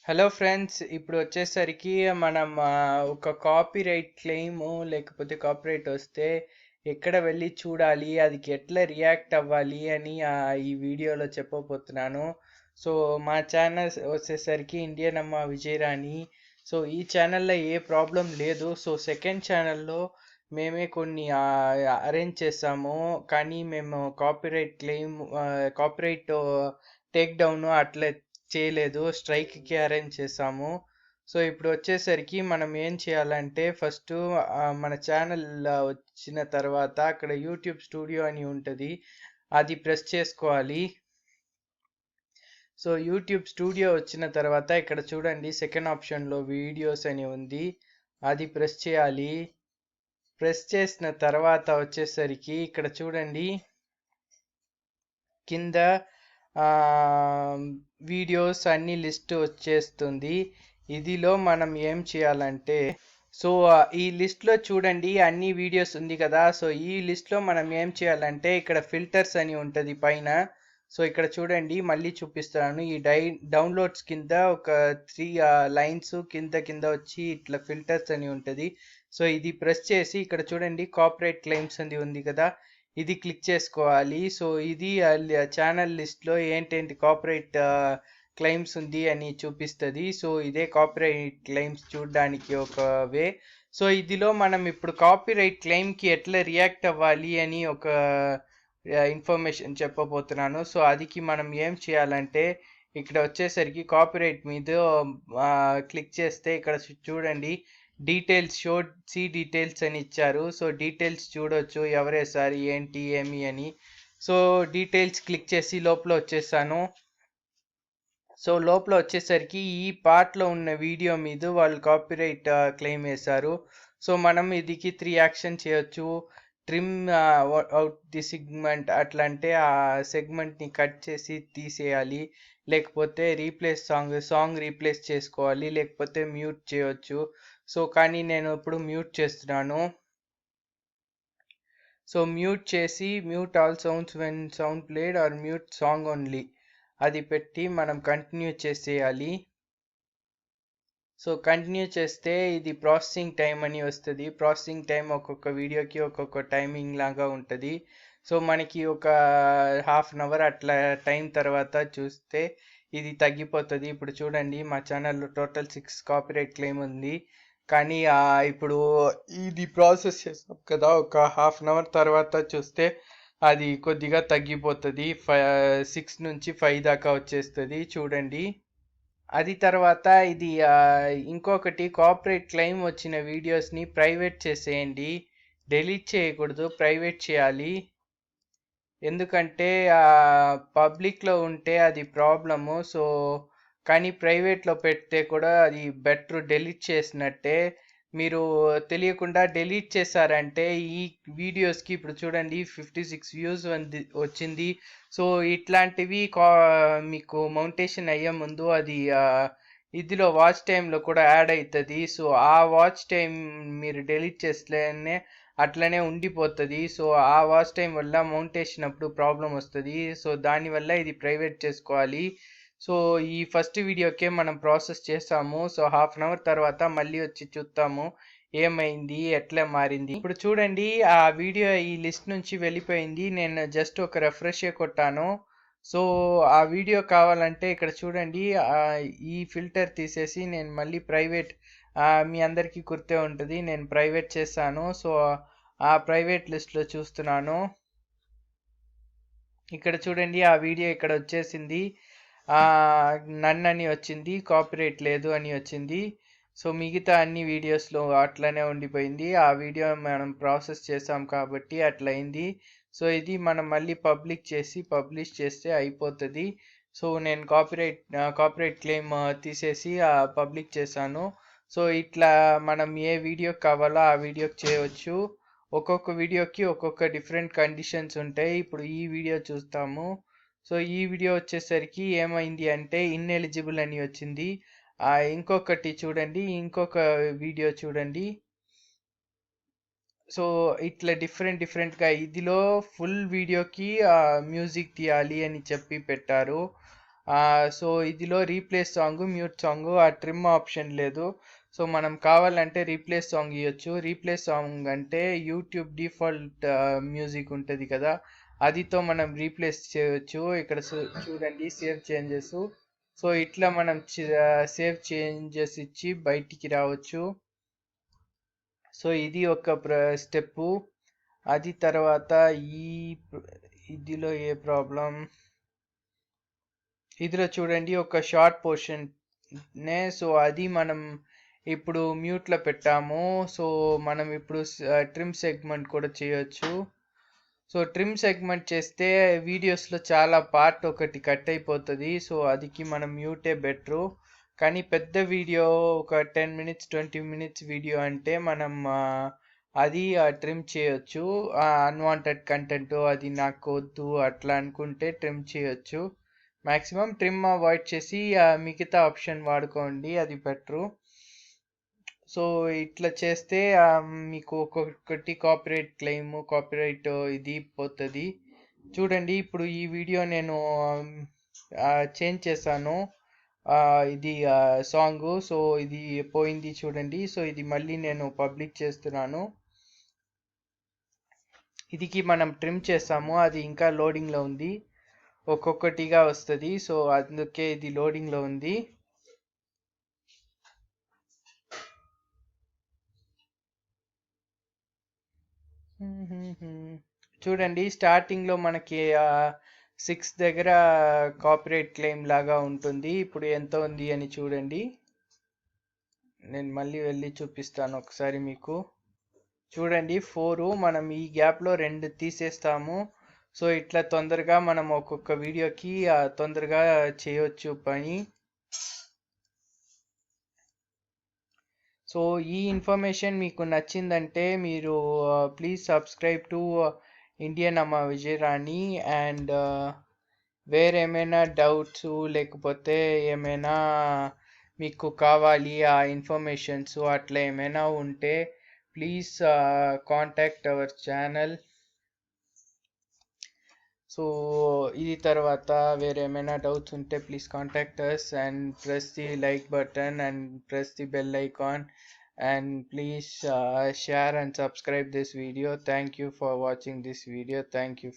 Hello friends, ఇప్పుడు వచ్చేసరికి మనం ఒక కాపీరైట్ క్లెయిమ్ లేకపోతే కాపీరైట్ వస్తే ఎక్కడ వెళ్ళి చూడాలి, అది ఎట్లా రియాక్ట్ అవ్వాలి అని ఈ వీడియోలో చెప్పబోతున్నాను. సో మా ఛానల్ వచ్చేసరికి ఇండియన్ అమ్మ విజయరాణి. సో ఈ ఛానల్లో ఏ ప్రాబ్లం లేదు. సో సెకండ్ ఛానల్లో మేమే కొన్ని అరేంజ్ చేసాము, కానీ మేము కాపీరైట్ టేక్ డౌన్ అట్లా చేయలేదు, స్ట్రైక్కి అరేంజ్ చేసాము. సో ఇప్పుడు వచ్చేసరికి మనం ఏం చేయాలంటే ఫస్ట్ మన ఛానల్ వచ్చిన తర్వాత అక్కడ యూట్యూబ్ స్టూడియో అని ఉంటుంది, అది ప్రెస్ చేసుకోవాలి. సో యూట్యూబ్ స్టూడియో వచ్చిన తర్వాత ఇక్కడ చూడండి, సెకండ్ ఆప్షన్లో వీడియోస్ అని ఉంది, అది ప్రెస్ చేయాలి. ప్రెస్ చేసిన తర్వాత వచ్చేసరికి ఇక్కడ చూడండి, కింద వీడియోస్ అన్ని లిస్ట్ వచ్చేస్తుంది. ఇదిలో మనం ఏం చేయాలంటే, సో ఈ లిస్ట్లో చూడండి అన్ని వీడియోస్ ఉంది కదా. సో ఈ లిస్ట్లో మనం ఏం చేయాలంటే ఇక్కడ ఫిల్టర్స్ అని ఉంటుంది పైన. సో ఇక్కడ చూడండి, మళ్ళీ చూపిస్తాను. ఈ డౌన్లోడ్స్ కింద ఒక 3 లైన్స్ కింద కింద వచ్చి ఇట్లా ఫిల్టర్స్ అని ఉంటుంది. సో ఇది ప్రెస్ చేసి ఇక్కడ చూడండి, కాపీరైట్ క్లెయిమ్స్ అని ఉంది కదా, ఇది క్లిక్ చేసుకోవాలి. సో ఇది ఛానల్ లిస్ట్లో ఏంటేంటి కాపీరైట్ క్లెయిమ్స్ ఉంది అని చూపిస్తుంది. సో ఇదే కాపీరైట్ క్లెయిమ్స్ చూడడానికి ఒక వే. సో ఇదిలో మనం ఇప్పుడు కాపీరైట్ క్లెయిమ్కి ఎట్లా రియాక్ట్ అవ్వాలి అని ఒక ఇన్ఫర్మేషన్ చెప్పబోతున్నాను. సో అదికి మనం ఏం చేయాలంటే, ఇక్కడ వచ్చేసరికి కాపీరైట్ మీద క్లిక్ చేస్తే ఇక్కడ చూడండి, డీటెయిల్స్ సి డీటెయిల్స్ అని ఇచ్చారు. సో డీటెయిల్స్ చూడొచ్చు, ఎవరేసారి ఏంటి ఏమి అని. సో డీటెయిల్స్ క్లిక్ చేసి లోపల వచ్చేసాను. సో లోపల వచ్చేసరికి ఈ పార్ట్లో ఉన్న వీడియో మీద వాళ్ళు కాపీరైట్ క్లెయిమ్ వేశారు. సో మనం ఇదికి 3 యాక్షన్ చేయొచ్చు. ట్రిమ్ అవుట్ ది సెగ్మెంట్, అట్లా అంటే ఆ సెగ్మెంట్ని కట్ చేసి తీసేయాలి. లేకపోతే సాంగ్ రీప్లేస్ చేసుకోవాలి, లేకపోతే మ్యూట్ చేయొచ్చు. సో కానీ నేను ఇప్పుడు మ్యూట్ చేస్తున్నాను. సో మ్యూట్ చేసి mute all sounds when sound played or mute song only, అది పెట్టి మనం కంటిన్యూ చేసేయాలి. సో కంటిన్యూ చేస్తే ఇది ప్రాసెసింగ్ టైం అని వస్తుంది. ప్రాసెసింగ్ టైం ఒక్కొక్క వీడియోకి ఒక్కొక్క టైమింగ్ లాగా ఉంటుంది. సో మనకి ఒక హాఫ్ అన్ అవర్ అట్లా టైం తర్వాత చూస్తే ఇది తగ్గిపోతుంది. ఇప్పుడు చూడండి, మా ఛానల్లో టోటల్ 6 కాపీరైట్ క్లెయిమ్ ఉంది. కానీ ఇప్పుడు ఇది ప్రాసెస్ చేస్తాం కదా, ఒక హాఫ్ అన్ అవర్ తర్వాత చూస్తే అది కొద్దిగా తగ్గిపోతుంది. 6 నుంచి 5 దాకా వచ్చేస్తుంది చూడండి. అది తర్వాత ఇది ఇంకొకటి, కాపీరైట్ క్లెయిమ్ వచ్చిన వీడియోస్ని ప్రైవేట్ చేసేయండి. డిలీట్ చేయకూడదు, ప్రైవేట్ చేయాలి. ఎందుకంటే పబ్లిక్లో ఉంటే అది ప్రాబ్లము. సో కానీ ప్రైవేట్లో పెడితే కూడా అది బెటర్, డిలీట్ చేసినట్టే. మీరు తెలియకుండా డిలీట్ చేశారంటే ఈ వీడియోస్కి ఇప్పుడు చూడండి 56 వ్యూస్ వచ్చింది. సో ఇట్లాంటివి మీకు మౌంటేషన్ అయ్యే ముందు అది ఇదిలో వాచ్ టైంలో కూడా యాడ్ అవుతుంది. సో ఆ వాచ్ టైం మీరు డిలీట్ చేస్తేనే అట్లనే ఉండిపోతుంది. సో ఆ వాచ్ టైం వల్ల మౌంటేషన్ అప్పుడు ప్రాబ్లం వస్తుంది. సో దానివల్ల ఇది ప్రైవేట్ చేసుకోవాలి. సో ఈ ఫస్ట్ వీడియోకే మనం ప్రాసెస్ చేసాము. సో హాఫ్ అన్ అవర్ తర్వాత మళ్ళీ వచ్చి చూస్తాము ఏమైంది, ఎట్లా మారింది. ఇప్పుడు చూడండి, ఆ వీడియో ఈ లిస్ట్ నుంచి వెళ్ళిపోయింది. నేను జస్ట్ ఒక రిఫ్రెష్ కొట్టాను. సో ఆ వీడియో కావాలంటే ఇక్కడ చూడండి, ఈ ఫిల్టర్ తీసేసి నేను మళ్ళీ ప్రైవేట్, మీ అందరికీ గుర్తే ఉంటుంది, నేను ప్రైవేట్ చేశాను. సో ఆ ప్రైవేట్ లిస్ట్లో చూస్తున్నాను. ఇక్కడ చూడండి, ఆ వీడియో ఇక్కడ వచ్చేసింది. నన్ అని వచ్చింది, కాపీరైట్ లేదు అని వచ్చింది. సో మిగతా అన్ని వీడియోస్లో అట్లనే ఉండిపోయింది. ఆ వీడియో మనం ప్రాసెస్ చేసాం కాబట్టి అట్లా అయింది. సో ఇది మనం మళ్ళీ పబ్లిష్ చేస్తే అయిపోతుంది. సో నేను కాపీరైట్ క్లెయిమ్ తీసేసి పబ్లిక్ చేశాను. సో ఇట్లా మనం ఏ వీడియో కావాలో ఆ వీడియోకి చేయవచ్చు. ఒక్కొక్క వీడియోకి ఒక్కొక్క డిఫరెంట్ కండిషన్స్ ఉంటాయి. ఇప్పుడు ఈ వీడియో చూస్తాము. సో ఈ వీడియో వచ్చేసరికి ఏమైంది అంటే ఇన్ఎలిజిబుల్ అని వచ్చింది. ఇంకొకటి చూడండి, ఇంకొక వీడియో చూడండి. సో ఇట్లా డిఫరెంట్గా ఇదిలో ఫుల్ వీడియోకి మ్యూజిక్ తీయాలి అని చెప్పి పెట్టారు. సో ఇదిలో రీప్లేస్ సాంగ్, మ్యూట్ సాంగ్, ఆ ట్రిమ్ ఆప్షన్ లేదు. సో మనం కావాలంటే రీప్లేస్ సాంగ్ ఇవ్వచ్చు. రీప్లేస్ సాంగ్ అంటే యూట్యూబ్ డిఫాల్ట్ మ్యూజిక్ ఉంటుంది కదా, అదితో మనం రీప్లేస్ చేయవచ్చు. ఇక్కడ చూడండి సేవ్ చేంజెస్. సో ఇట్లా మనం సేవ్ చేంజెస్ ఇచ్చి బయటికి రావచ్చు. సో ఇది ఒక స్టెప్పు. అది తర్వాత ఈ ఇదిలో ఏ ప్రాబ్లం, ఇదిలో చూడండి ఒక షార్ట్ పోర్షన్ నే. సో అది మనం ఇప్పుడు మ్యూట్లో పెట్టాము. సో మనం ఇప్పుడు ట్రిమ్ సెగ్మెంట్ కూడా చేయొచ్చు. సో ట్రిమ్ సెగ్మెంట్ చేస్తే వీడియోస్లో చాలా పార్ట్ ఒకటి కట్ అయిపోతుంది. సో అదికి మనం మ్యూటే బెటరు. కానీ పెద్ద వీడియో ఒక 10 మినిట్స్ 20 మినిట్స్ వీడియో అంటే మనం అది ట్రిమ్ చేయొచ్చు. అన్వాంటెడ్ కంటెంట్ అది నాకు వద్దు అట్లా అనుకుంటే ట్రిమ్ చేయొచ్చు. మ్యాక్సిమం ట్రిమ్ అవాయిడ్ చేసి మిగతా ఆప్షన్ వాడుకోండి, అది బెటరు. సో ఇట్లా చేస్తే మీకు ఒక్కొక్కటి కాపీరైట్ క్లెయిమ్, కాపీరైట్ ఇది పోతుంది. చూడండి ఇప్పుడు ఈ వీడియో నేను చేంజ్ చేశాను. ఇది సాంగ్. సో ఇది పోయింది చూడండి. సో ఇది మళ్ళీ నేను పబ్లిక్ చేస్తున్నాను. ఇదికి మనం ట్రిమ్ చేసాము, అది ఇంకా లోడింగ్లో ఉంది, ఒక్కొక్కటిగా వస్తుంది. సో అందుకే ఇది లోడింగ్లో ఉంది. చూడండి స్టార్టింగ్లో మనకి 6 దగ్గర కాపీరైట్ క్లెయిమ్ లాగా ఉంటుంది. ఇప్పుడు ఎంత ఉంది అని చూడండి. నేను మళ్ళీ వెళ్ళి చూపిస్తాను ఒకసారి మీకు. చూడండి 4. మనం ఈ గ్యాప్లో 2 తీసేస్తాము. సో ఇట్లా తొందరగా మనం ఒక్కొక్క వీడియోకి తొందరగా చేయొచ్చు పని. సో ఈ ఇన్ఫర్మేషన్ మీకు నచ్చిందంటే మీరు ప్లీజ్ సబ్స్క్రైబ్ టు ఇండియన్ అమ్మ విజయరాణి. అండ్ వేరేమైనా డౌట్స్ లేకపోతే ఏమైనా మీకు కావాలి ఆ ఇన్ఫర్మేషన్స్ అట్లా ఏమైనా ఉంటే please contact our channel. So ఇది తర్వాత వేరేమైనా డౌట్స్ ఉంటే please contact us and press the like button and press the bell icon and please share and subscribe this video. Thank you for watching this video. Thank you.